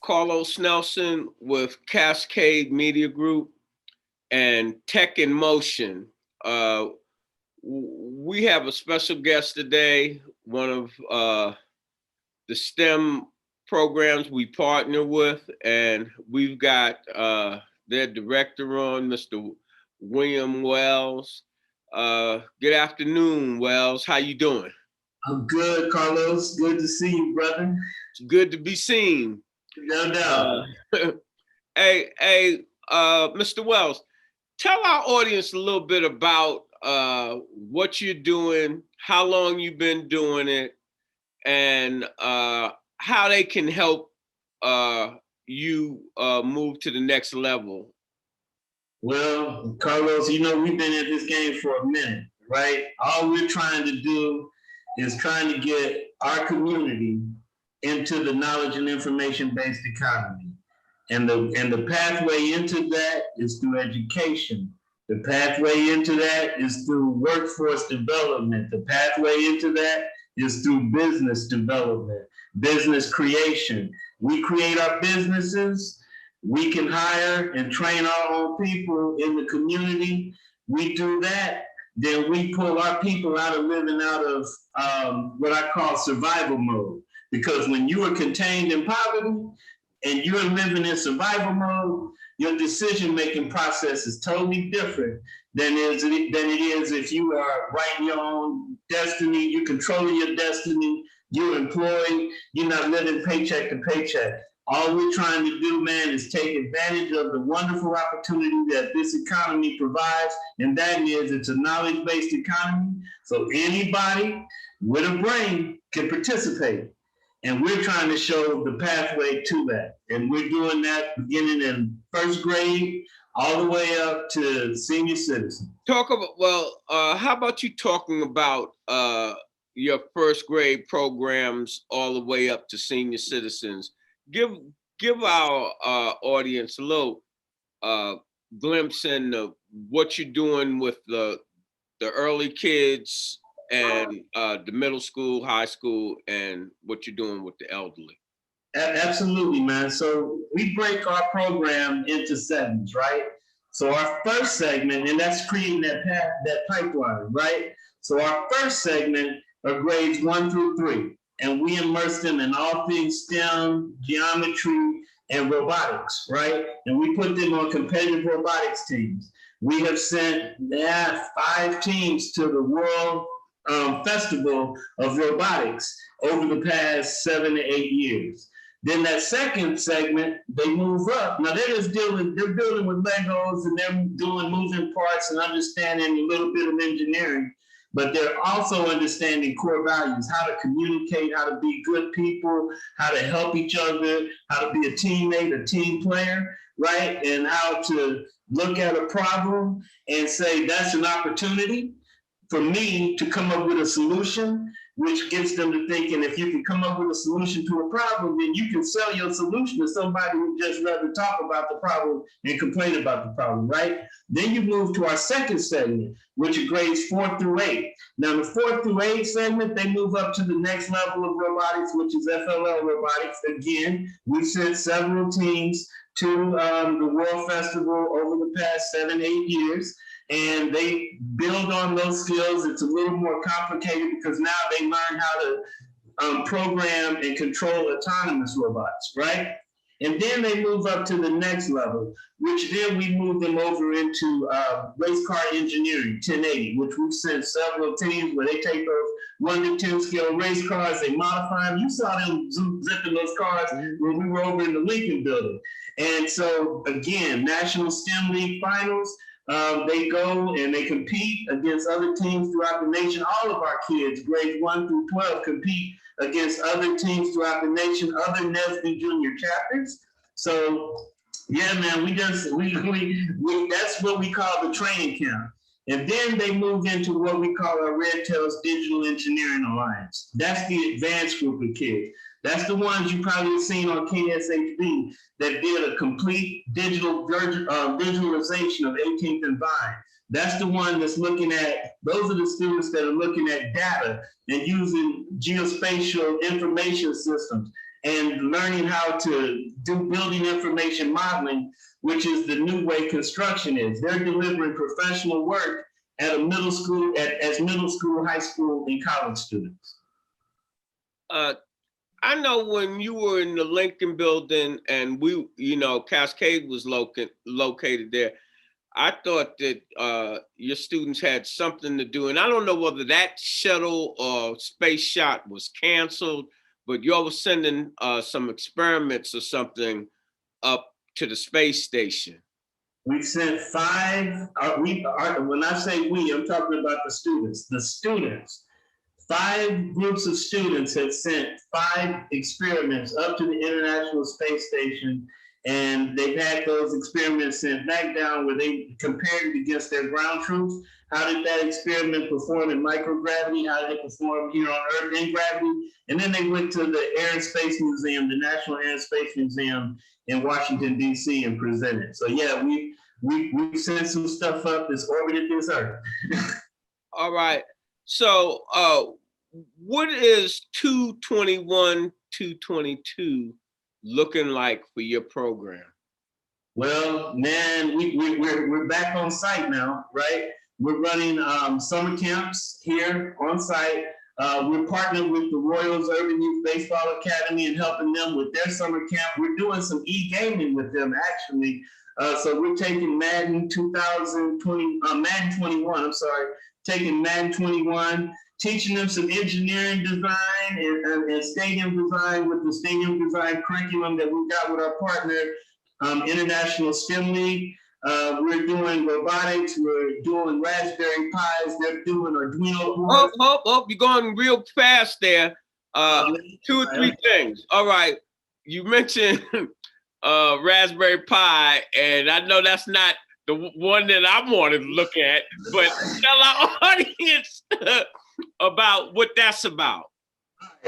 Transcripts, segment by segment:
Carlos Nelson with Cascade Media Group and Tech in Motion. We have a special guest today, one of the STEM programs we partner with, and we've got their director on, Mr. William Wells. Good afternoon, Wells. How you doing? I'm good, Carlos. Good to see you, brother. It's good to be seen. No doubt. Hey, Mr. Wells, tell our audience a little bit about what you're doing, how long you've been doing it, and how they can help you move to the next level. Well, Carlos, you know, we've been in this game for a minute, right? All we're trying to do is trying to get our community into the knowledge and information-based economy. And the pathway into that is through education. The pathway into that is through workforce development. The pathway into that is through business development, business creation. We create our businesses. We can hire and train our own people in the community. We do that, then we pull our people out of living out of what I call survival mode. Because when you are contained in poverty and you're living in survival mode, your decision-making process is totally different than it is if you are writing your own destiny, you're controlling your destiny, you're employed, you're not living paycheck to paycheck. All we're trying to do, man, is take advantage of the wonderful opportunity that this economy provides, and that is it's a knowledge-based economy, so anybody with a brain can participate. And we're trying to show the pathway to that. And we're doing that beginning in first grade, all the way up to senior citizen. Talk about, how about you talking about your first grade programs all the way up to senior citizens? Give our audience a little glimpse into what you're doing with the early kids and the middle school, high school, and what you're doing with the elderly. Absolutely, man. So we break our program into segments, right? So our first segment, and that's creating that pipeline, right? So our first segment are grades 1 through 3. And we immerse them in all things STEM, geometry, and robotics, right? And we put them on competitive robotics teams. We have sent 5 teams to the World Festival of Robotics over the past 7 to 8 years. Then that second segment, they move up. Now they're building with Legos and they're doing moving parts and understanding a little bit of engineering. But they're also understanding core values, how to communicate, how to be good people, how to help each other, how to be a teammate, a team player, right? And how to look at a problem and say, that's an opportunity for me to come up with a solution, which gets them to thinking if you can come up with a solution to a problem, then you can sell your solution to somebody who just rather talk about the problem and complain about the problem, right? Then you move to our second segment, which are grades 4 through 8. Now the 4 through 8 segment, they move up to the next level of robotics, which is Fll Robotics. Again, we've sent several teams to the World Festival over the past 7, 8 years. And they build on those skills. It's a little more complicated because now they learn how to program and control autonomous robots, right? And then they move up to the next level, which then we move them over into race car engineering, 1080, which we've sent several teams where they take those 1 to 10 scale race cars, they modify them. You saw them zipping those cars when we were over in the Lincoln building. And so again, National STEM League finals, they go and they compete against other teams throughout the nation. All of our kids, grades 1 through 12, compete against other teams throughout the nation, other NSBE junior chapters. So, yeah, man, we that's what we call the training camp. And then they move into what we call our Red Tails Digital Engineering Alliance. That's the advanced group of kids. That's the ones you probably have seen on KSHB that did a complete digital visualization of 18th and Vine. That's the one that's looking at, those are the students that are looking at data and using geospatial information systems and learning how to do building information modeling, which is the new way construction is. They're delivering professional work at a middle school, as middle school, high school, and college students. I know when you were in the Lincoln building and Cascade was located there, I thought that your students had something to do. And I don't know whether that shuttle or space shot was canceled, but y'all was sending some experiments or something up to the space station. We sent 5, when I say we, I'm talking about the students. The students, 5 groups of students had sent 5 experiments up to the International Space Station, and they've had those experiments sent back down where they compared it against their ground troops. How did that experiment perform in microgravity? How did it perform here on Earth in gravity? And then they went to the Air and Space Museum, the National Air and Space Museum in Washington, D.C. and presented. So yeah, we sent some stuff up that's orbited this Earth. All right. So what is 221, 222 looking like for your program? Well, man, we're back on site now, right? We're running summer camps here on site. We're partnering with the Royals Urban Youth Baseball Academy and helping them with their summer camp. We're doing some e-gaming with them, actually. So we're taking Madden 21, taking Madden 21, teaching them some engineering design and stadium design with the stadium design curriculum that we've got with our partner, International STEAM League. We're doing robotics, we're doing Raspberry Pis, they're doing Arduino boards. Oh, you're going real fast there. 2 or 3 things. All right, you mentioned Raspberry Pi, and I know that's not the one that I wanted to look at, but tell our audience about what that's about.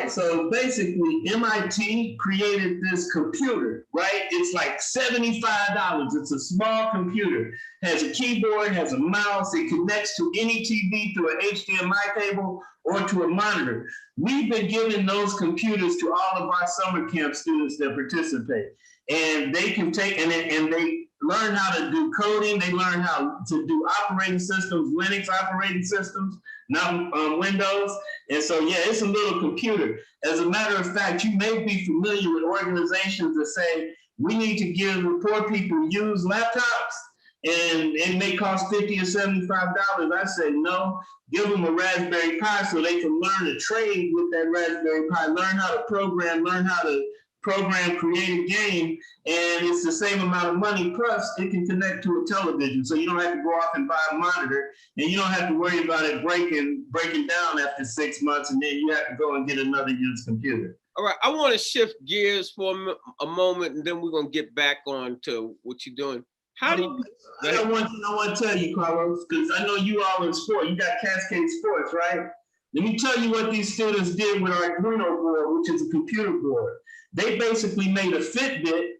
So basically, MIT created this computer, right? It's like $75. It's a small computer, has a keyboard, has a mouse, it connects to any TV through an HDMI cable or to a monitor. We've been giving those computers to all of our summer camp students that participate. And they can take, and they learn how to do coding, they learn how to do operating systems, Linux operating systems, not Windows. And so, yeah, it's a little computer. As a matter of fact, you may be familiar with organizations that say, we need to give the poor people used laptops, and it may cost $50 or $75. I say, no, give them a Raspberry Pi so they can learn to trade with that Raspberry Pi, learn how to program, create a game, and it's the same amount of money, plus it can connect to a television, so you don't have to go off and buy a monitor, and you don't have to worry about it breaking down after 6 months, and then you have to go and get another used computer. All right, I want to shift gears for a moment, and then we're going to get back on to what you're doing. How do you... I got one thing I want to tell you, Carlos, because I know you all in sport. You got Cascade Sports, right? Let me tell you what these students did with our Arduino board, which is a computer board. They basically made a Fitbit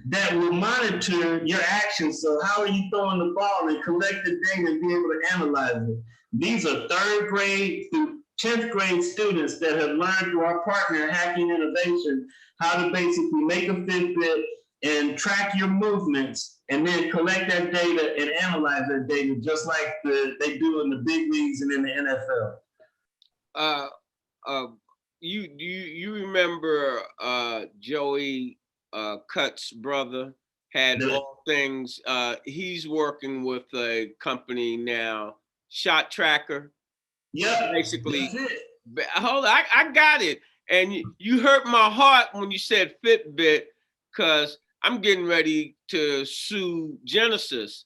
that will monitor your actions. So how are you throwing the ball and collect the data and be able to analyze it? These are 3rd grade through 10th grade students that have learned through our partner, Hacking Innovation, how to basically make a Fitbit and track your movements and then collect that data and analyze that data just like they do in the big leagues and in the NFL. You remember Joey Cutt's brother had all things. He's working with a company now, Shot Tracker. Yeah, basically. Hold on, I got it. And you hurt my heart when you said Fitbit, because I'm getting ready to sue Genesis.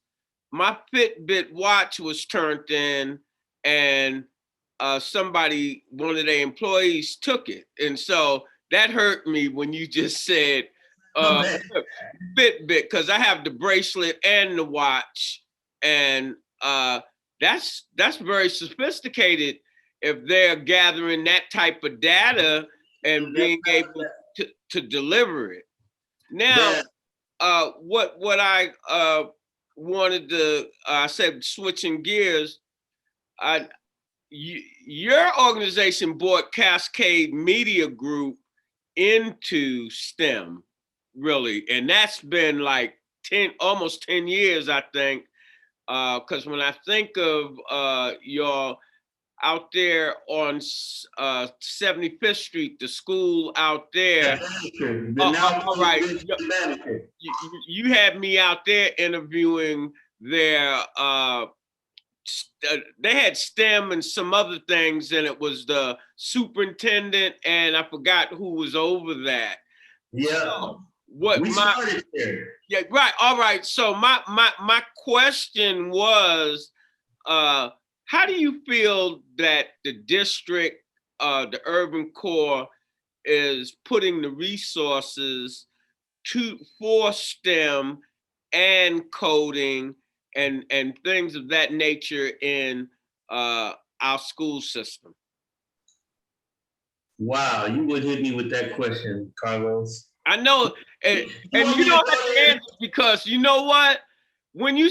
My Fitbit watch was turned in, and one of their employees took it. And so that hurt me when you just said Fitbit, because I have the bracelet and the watch, and that's very sophisticated if they're gathering that type of data and being able to deliver it. Now, what I wanted to, I said switching gears, your organization bought Cascade Media Group into STEM, really. And that's been like almost 10 years, I think. Because when I think of your out there on 75th Street, the school out there. All right. You had me out there interviewing their, they had STEM and some other things, and it was the superintendent, and I forgot who was over that. Yeah. So we started there. Yeah, right. All right. So my question was, how do you feel that the district, the urban core, is putting the resources for STEM and coding and things of that nature in our school system? Wow, you would hit me with that question, Carlos. I know, and you don't have to answer, because you know what? When you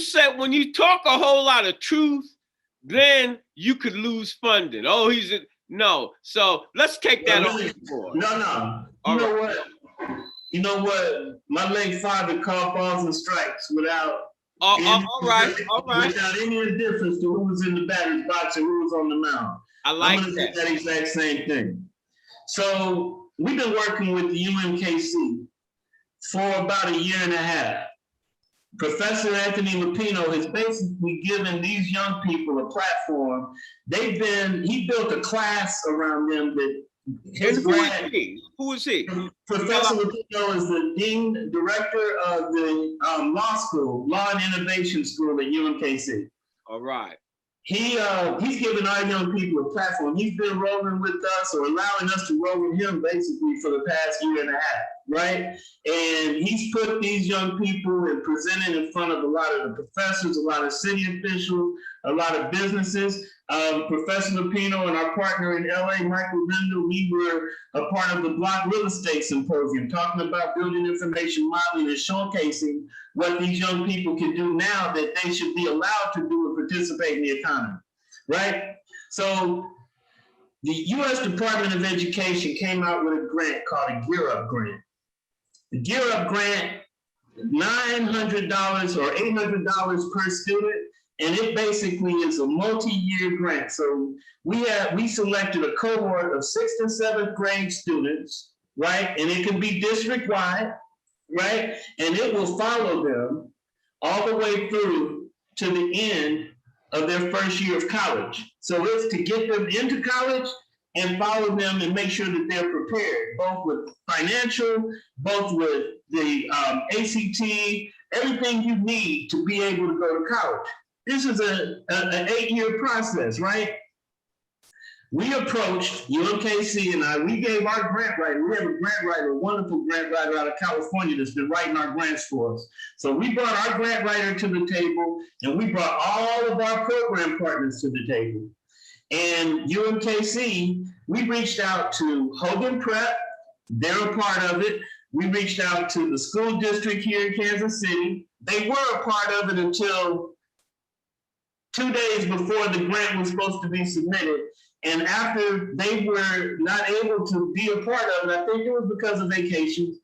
talk a whole lot of truth, then you could lose funding. Oh, no. So let's take that on board. No. You know what? My late father called balls and strikes without without any indifference to who was in the batter's box and who was on the mound. I like I'm gonna do that exact same thing. So we've been working with the UMKC for about a year and a half. Professor Anthony Lupino has basically given these young people a platform. He built a class around them that Who is he? Professor Lupino is the dean director of the Law and Innovation School at UMKC. All right. He's given our young people a platform. He's been rolling with us, or allowing us to roll with him, basically for the past year and a half, right? And he's put these young people and presented in front of a lot of the professors, a lot of city officials, a lot of businesses. Professor Lupino and our partner in LA, Michael Rendell, we were a part of the Block Real Estate Symposium, talking about building information modeling and showcasing what these young people can do now that they should be allowed to do and participate in the economy, right? So the U.S. Department of Education came out with a grant called a Gear Up Grant. The Gear Up Grant, $900 or $800 per student, and it basically is a multi-year grant. So we selected a cohort of 6th and 7th grade students, right? And it can be district-wide, right? And it will follow them all the way through to the end of their first year of college. So it's to get them into college and follow them and make sure that they're prepared, both with financial, both with the ACT, everything you need to be able to go to college. This is an 8-year process, right? We approached UMKC and we gave our grant writer. We have a grant writer, a wonderful grant writer out of California that's been writing our grants for us. So we brought our grant writer to the table, and we brought all of our program partners to the table. And UMKC, we reached out to Hogan Prep, they're a part of it. We reached out to the school district here in Kansas City. They were a part of it until 2 days before the grant was supposed to be submitted. And after they were not able to be a part of it, I think it was because of vacations,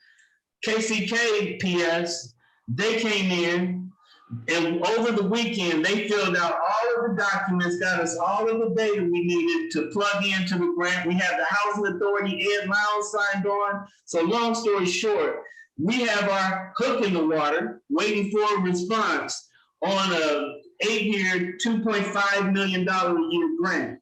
KCK PS, they came in, and over the weekend, they filled out all of the documents, got us all of the data we needed to plug into the grant. We have the Housing Authority, Ed Miles signed on. So long story short, we have our hook in the water, waiting for a response on a 8-year, $2.5 million a year grant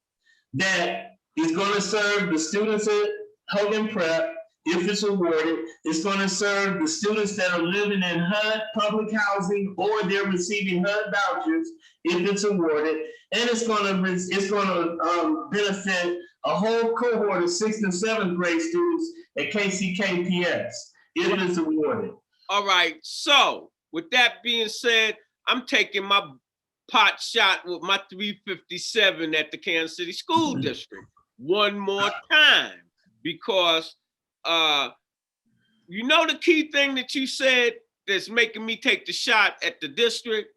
that is going to serve the students at Hogan Prep. If it's awarded, it's going to serve the students that are living in HUD public housing, or they're receiving HUD vouchers if it's awarded, and it's going to benefit a whole cohort of 6th and 7th grade students at KCKPS if it's awarded. All right. So with that being said, I'm taking my pot shot with my 357 at the Kansas City School District one more time, because you know the key thing that you said that's making me take the shot at the district?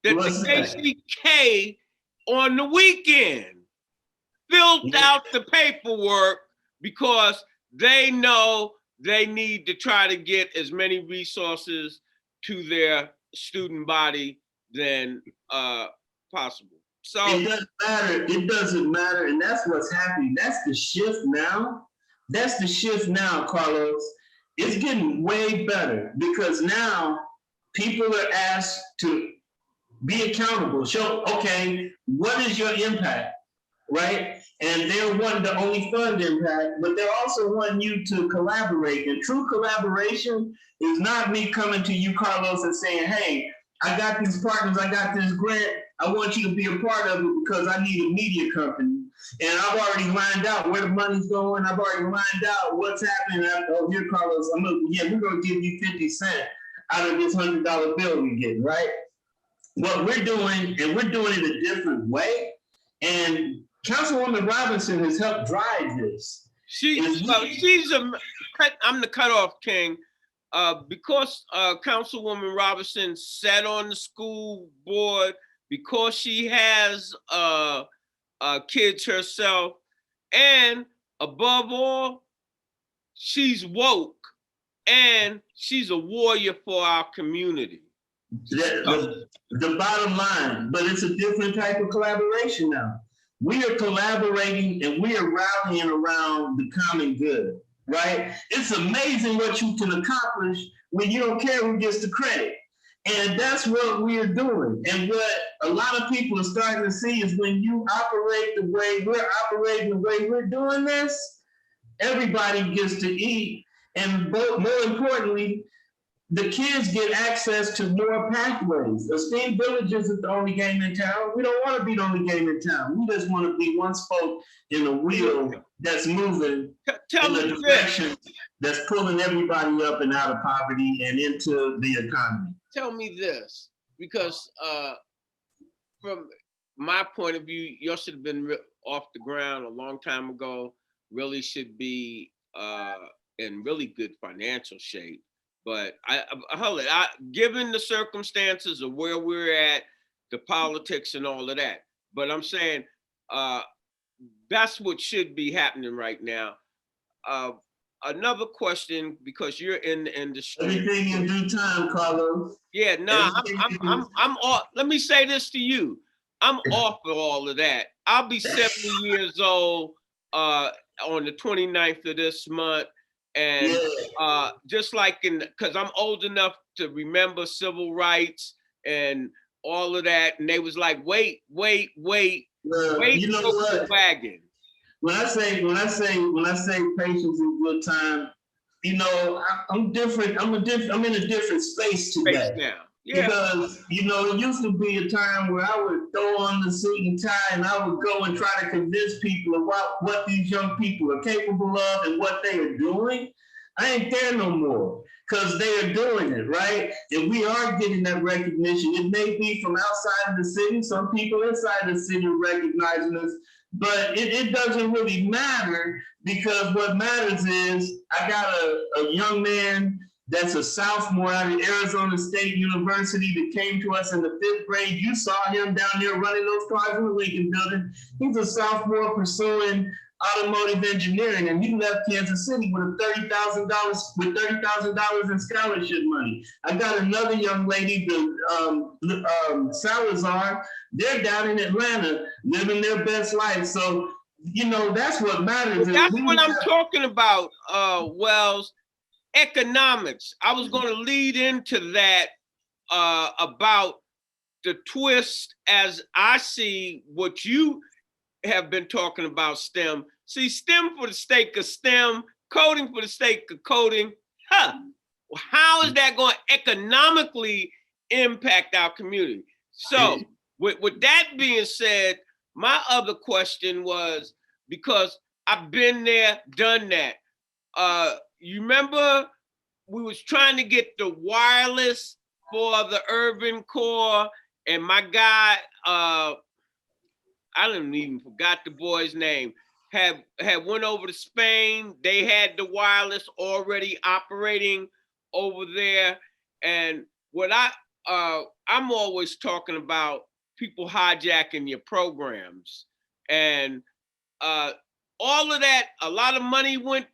That the KCK on the weekend filled out the paperwork, because they know they need to try to get as many resources to their student body than possible. So it doesn't matter. It doesn't matter, and that's what's happening. That's the shift now. That's the shift now, Carlos. It's getting way better because now people are asked to be accountable. Show, okay, what is your impact, right? And they're wanting to only fund impact, but they're also wanting you to collaborate. And true collaboration is not me coming to you, Carlos, and saying, hey, I got these partners, I got this grant, I want you to be a part of it because I need a media company. And I've already lined out where the money's going. I've already lined out what's happening. Oh, here, Carlos, we're going to give you 50 cents out of this $100 bill we get, right? What we're doing, and we're doing it a different way. And Councilwoman Robinson has helped drive this. I'm the cutoff king. Because Councilwoman Robinson sat on the school board, because she has kids herself, and above all, she's woke and she's a warrior for our community. The bottom line, but it's a different type of collaboration now. We are collaborating and we are rallying around the common good, right? It's amazing what you can accomplish when you don't care who gets the credit. And that's what we are doing. And what a lot of people are starting to see is when you operate the way we're operating, the way we're doing this, everybody gets to eat. And more importantly, the kids get access to more pathways. aSTEAM Villages is the only game in town. We don't want to be the only game in town. We just want to be one spoke in a wheel that's moving in the direction that's pulling everybody up and out of poverty and into the economy. Tell me this, because from my point of view, you should have been off the ground a long time ago, really should be in really good financial shape. But given the circumstances of where we're at, the politics and all of that, but I'm saying that's what should be happening right now. Another question, because you're in the industry. Everything in due time, Carlos. Yeah, no, I'm off. Let me say this to you. I'm off of all of that. I'll be 70 years old on the 29th of this month. And just like because I'm old enough to remember civil rights and all of that. And they was like, wait, you know what? Wagon. When I say patience in good time, you know, I'm different. I'm in a different space today. Now. Yeah. Because, you know, it used to be a time where I would throw on the suit and tie and I would go and try to convince people about what these young people are capable of and what they are doing. I ain't there no more because they are doing it, right? And we are getting that recognition. It may be from outside of the city. Some people inside the city are recognizing us, but it doesn't really matter because what matters is I got a young man that's a sophomore out of Arizona State University that came to us in the 5th grade. You saw him down there running those cars in the Lincoln Building. He's a sophomore pursuing automotive engineering, and he left Kansas City with $30,000 in scholarship money. I got another young lady, Salazar. They're down in Atlanta living their best life. So, you know, that's what matters. That's what I'm talking about, Wells. Economics. I was going to lead into that about the twist as I see what you have been talking about STEM. See, STEM for the sake of STEM, coding for the sake of coding. How is that going to economically impact our community? So with that being said, my other question was, because I've been there, done that. You remember we was trying to get the wireless for the urban core, and my guy, I didn't even forgot the boy's name, had went over to Spain. They had the wireless already operating over there. And what I'm always talking about people hijacking your programs. And all of that, a lot of money went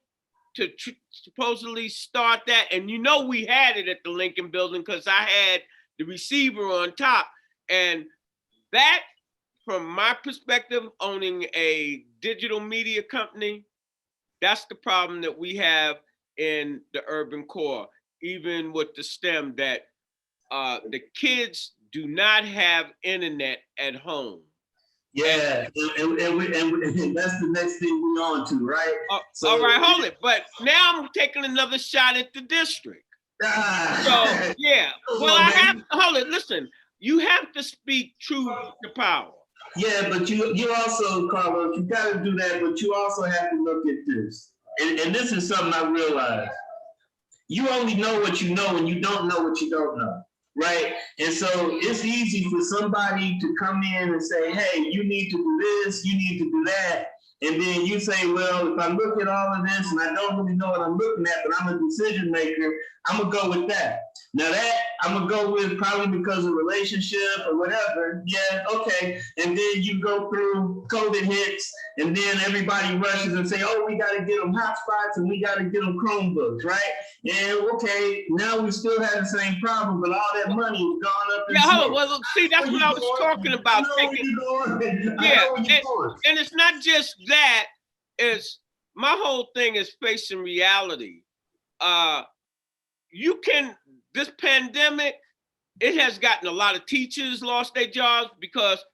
supposedly start that, and you know we had it at the Lincoln Building because I had the receiver on top, and that, from my perspective, owning a digital media company, that's the problem that we have in the urban core, even with the STEM, that the kids do not have internet at home. Yeah, and that's the next thing we on to, right? So, all right, hold it. But now I'm taking another shot at the district. So yeah, well, I have hold it. Listen, you have to speak truth to power. Yeah, but you also, Carlos, you got to do that, but you also have to look at this, and this is something I realized. You only know what you know, and you don't know what you don't know. Right? And so it's easy for somebody to come in and say, hey, you need to do this, you need to do that. And then you say, well, if I look at all of this and I don't really know what I'm looking at, but I'm a decision maker, I'm going to go with that. Now that I'm going to go with probably because of relationship or whatever. Yeah, okay. And then you go through, COVID hits, and then everybody rushes and say, oh, we got to get them hotspots and we got to get them Chromebooks, right? And okay, now we still have the same problem, but all that money has gone up. Yeah, hold on. Well, look, see, that's what I was talking about. And it's not just that. It's my whole thing is facing reality. This pandemic, it has gotten a lot of teachers lost their jobs because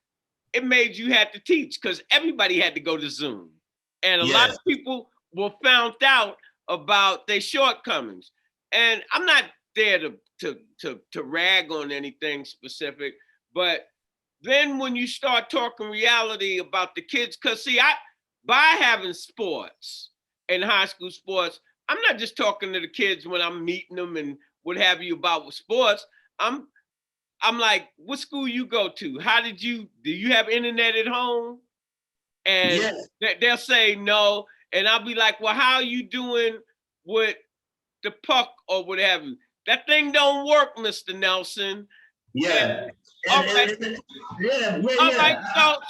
it made you have to teach because everybody had to go to Zoom. And a lot of people were found out about their shortcomings. And I'm not there to rag on anything specific, but then when you start talking reality about the kids, because see, by having sports and high school sports, I'm not just talking to the kids when I'm meeting them and what have you about sports. I'm like, what school you go to? Do you have internet at home? And they'll say no. And I'll be like, well, how are you doing with the puck or what have you? That thing don't work, Mr. Nelson. Yeah. All right. All right.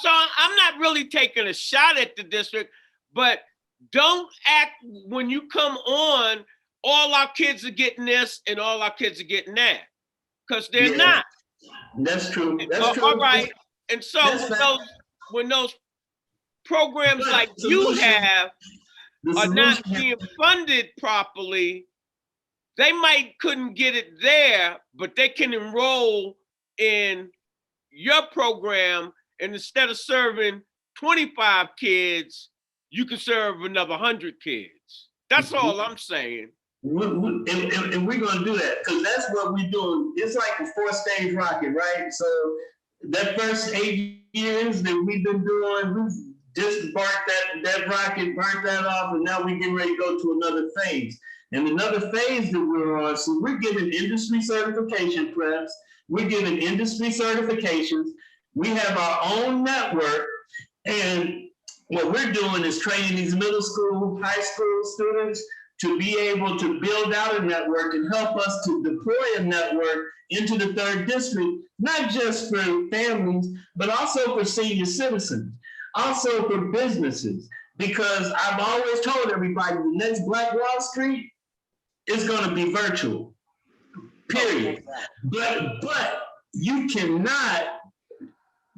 So I'm not really taking a shot at the district, but don't act when you come on, all our kids are getting this and all our kids are getting that. Because they're not. That's true. That's true. All right. And so when those programs like you have are not being funded properly, they couldn't get it there, but they can enroll in your program, and instead of serving 25 kids, you can serve another 100 kids. That's all I'm saying. And we're going to do that because that's what we're doing. It's like a 4-stage rocket, right? So that first 8 years that we've been doing, we've just burnt that rocket, burnt that off, and now we're getting ready to go to another phase. And another phase that we're on, so we're giving industry certification preps, we're giving industry certifications, we have our own network, and what we're doing is training these middle school, high school students to be able to build out a network and help us to deploy a network into the 3rd district, not just for families, but also for senior citizens, also for businesses. Because I've always told everybody the next Black Wall Street is going to be virtual, period. But you cannot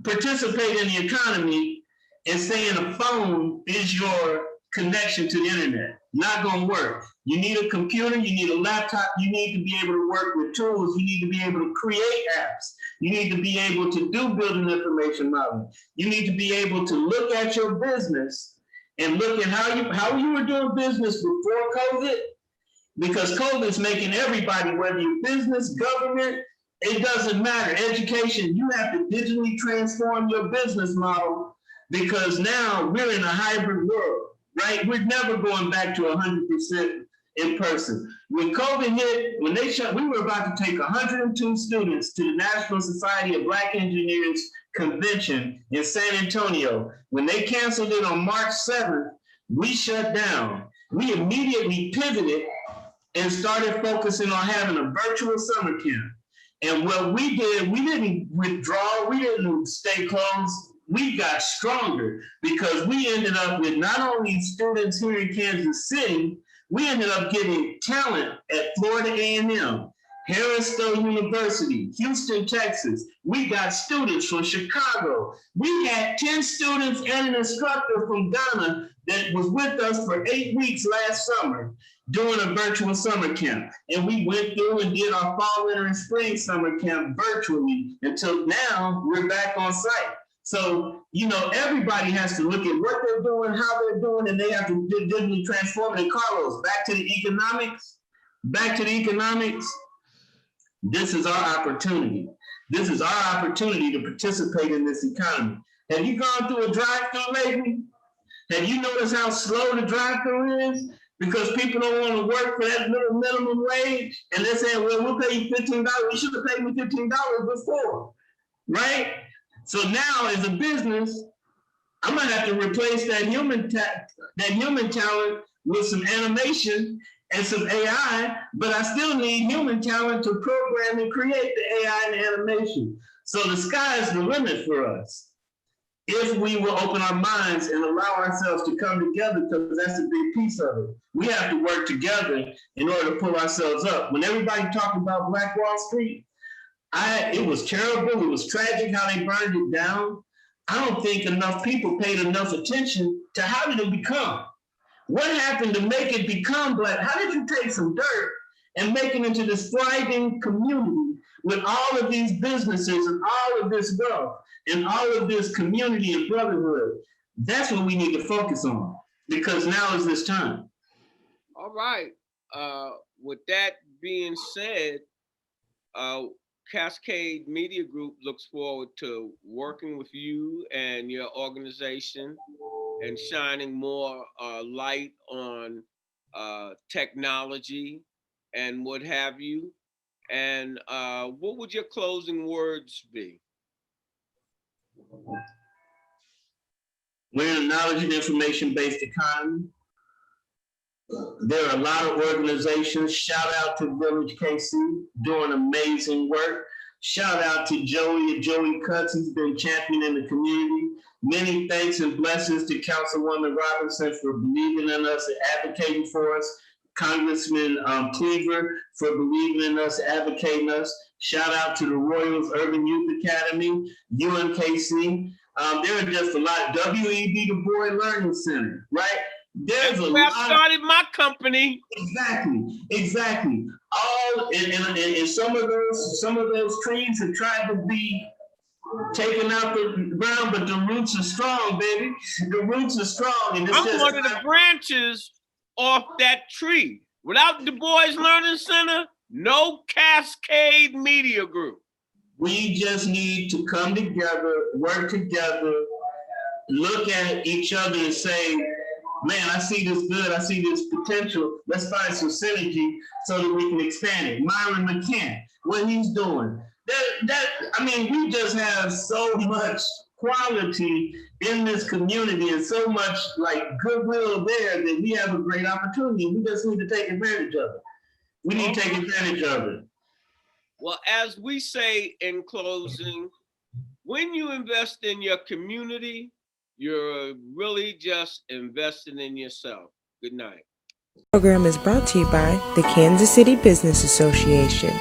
participate in the economy and saying a phone is your connection to the internet. Not going to work. You need a computer, you need a laptop, you need to be able to work with tools, you need to be able to create apps, you need to be able to do building information modeling, you need to be able to look at your business and look at how you were doing business before COVID, because COVID is making everybody, whether you're business, government, it doesn't matter. Education, you have to digitally transform your business model because now we're in a hybrid world. Right? We're never going back to 100% in person. When COVID hit, when they shut, we were about to take 102 students to the National Society of Black Engineers convention in San Antonio. When they canceled it on March 7th, we shut down. We immediately pivoted and started focusing on having a virtual summer camp. And what we did, we didn't withdraw, we didn't stay closed. We got stronger because we ended up with not only students here in Kansas City, We ended up getting talent at Florida A&M, Harris Stowe University, Houston, Texas. We got students from Chicago. We had 10 students and an instructor from Ghana that was with us for 8 weeks last summer doing a virtual summer camp. And we went through and did our fall, winter, and spring summer camp virtually until now we're back on site. So, everybody has to look at what they're doing, how they're doing, and they have to digitally transform it. And Carlos, back to the economics. This is our opportunity. This is our opportunity to participate in this economy. Have you gone through a drive-through lately? Have you noticed how slow the drive-through is? Because people don't want to work for that little minimum wage, and they're saying, well, we'll pay you $15. You should have paid me $15 before, right? So now, as a business, I'm gonna have to replace that human talent with some animation and some AI, but I still need human talent to program and create the AI and the animation. So the sky is the limit for us if we will open our minds and allow ourselves to come together, because that's a big piece of it. We have to work together in order to pull ourselves up. When everybody talked about Black Wall Street, it was terrible. It was tragic how they burned it down. I don't think enough people paid enough attention to how did it become? What happened to make it become black? How did you take some dirt and make it into this thriving community with all of these businesses and all of this wealth and all of this community and brotherhood? That's what we need to focus on, because now is this time. All right. With that being said, Cascade Media Group looks forward to working with you and your organization and shining more light on technology and what have you. And what would your closing words be? We're in a knowledge and information-based economy. There are a lot of organizations. Shout out to Village KC, doing amazing work. Shout out to Joey Cutts. He's been championing the community. Many thanks and blessings to Councilwoman Robinson for believing in us and advocating for us. Congressman Cleaver for believing in us, advocating us. Shout out to the Royals Urban Youth Academy, UMKC. There are just a lot. W.E.B. Du Bois Learning Center, right? There's a lot. I started my company. Exactly. All and some of those trees have tried to be taken out the ground, but the roots are strong, baby. The roots are strong. And I'm one of the branches off that tree. Without Du Bois Learning Center, no Cascade Media Group. We just need to come together, work together, look at each other and say, man, I see this good, I see this potential. Let's find some synergy so that we can expand it. Myron McCann, what he's doing. We just have so much quality in this community and so much goodwill there that we have a great opportunity. We just need to take advantage of it. We need to take advantage of it. Well, as we say in closing, when you invest in your community, you're really just investing in yourself. Good night. The program is brought to you by the Kansas City Business Association.